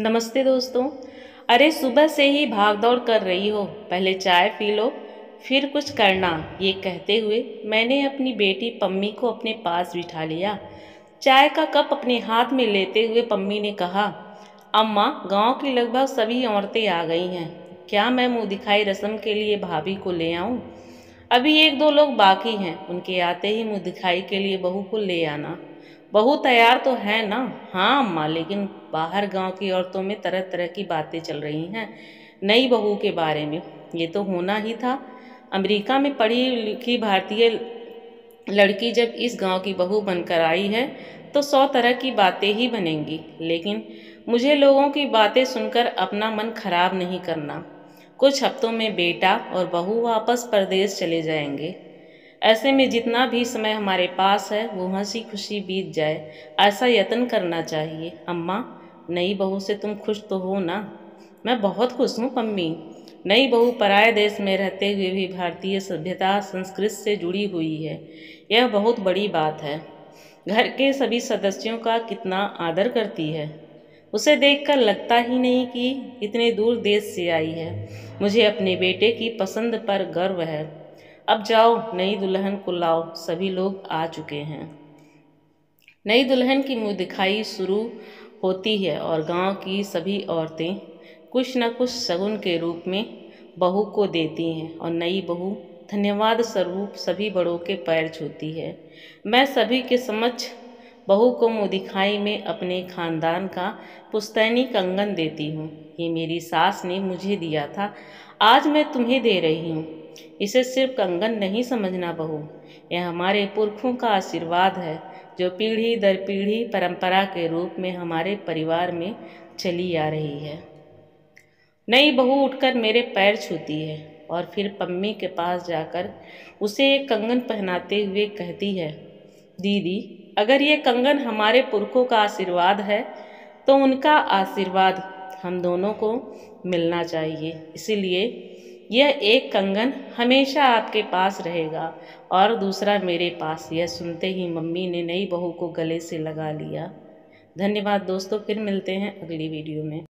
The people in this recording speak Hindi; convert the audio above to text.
नमस्ते दोस्तों। अरे सुबह से ही भागदौड़ कर रही हो, पहले चाय पी लो फिर कुछ करना। ये कहते हुए मैंने अपनी बेटी पम्मी को अपने पास बिठा लिया। चाय का कप अपने हाथ में लेते हुए पम्मी ने कहा, अम्मा गांव की लगभग सभी औरतें आ गई हैं, क्या मैं मुंह दिखाई रस्म के लिए भाभी को ले आऊं? अभी एक दो लोग बाकी हैं, उनके आते ही मुंह दिखाई के लिए बहू को ले आना। बहू तैयार तो है ना? हाँ अम्मा, लेकिन बाहर गांव की औरतों में तरह तरह की बातें चल रही हैं नई बहू के बारे में। ये तो होना ही था। अमेरिका में पढ़ी लिखी भारतीय लड़की जब इस गांव की बहू बनकर आई है तो 100 तरह की बातें ही बनेंगी, लेकिन मुझे लोगों की बातें सुनकर अपना मन खराब नहीं करना। कुछ हफ्तों में बेटा और बहू वापस परदेश चले जाएंगे। ऐसे में जितना भी समय हमारे पास है वो हंसी खुशी बीत जाए, ऐसा यत्न करना चाहिए। अम्मा, नई बहू से तुम खुश तो हो ना? मैं बहुत खुश हूँ पम्मी। नई बहू पराये देश में रहते हुए भी भारतीय सभ्यता संस्कृति से जुड़ी हुई है, यह बहुत बड़ी बात है। घर के सभी सदस्यों का कितना आदर करती है। उसे देखकर लगता ही नहीं कि इतने दूर देश से आई है। मुझे अपने बेटे की पसंद पर गर्व है। अब जाओ नई दुल्हन को लाओ, सभी लोग आ चुके हैं। नई दुल्हन की मुंह दिखाई शुरू होती है और गांव की सभी औरतें कुछ न कुछ शगुन के रूप में बहू को देती हैं और नई बहू धन्यवाद स्वरूप सभी बड़ों के पैर छूती है। मैं सभी के समक्ष बहू को मुंह दिखाई में अपने खानदान का पुश्तैनी कंगन देती हूँ। ये मेरी सास ने मुझे दिया था, आज मैं तुम्हें दे रही हूँ। इसे सिर्फ कंगन नहीं समझना बहू, यह हमारे पुरखों का आशीर्वाद है जो पीढ़ी दर पीढ़ी परंपरा के रूप में हमारे परिवार में चली आ रही है। नई बहू उठकर मेरे पैर छूती है और फिर पम्मी के पास जाकर उसे एक कंगन पहनाते हुए कहती है, दीदी अगर ये कंगन हमारे पुरखों का आशीर्वाद है तो उनका आशीर्वाद हम दोनों को मिलना चाहिए, इसीलिए यह एक कंगन हमेशा आपके पास रहेगा और दूसरा मेरे पास। यह सुनते ही मम्मी ने नई बहू को गले से लगा लिया। धन्यवाद दोस्तों, फिर मिलते हैं अगली वीडियो में।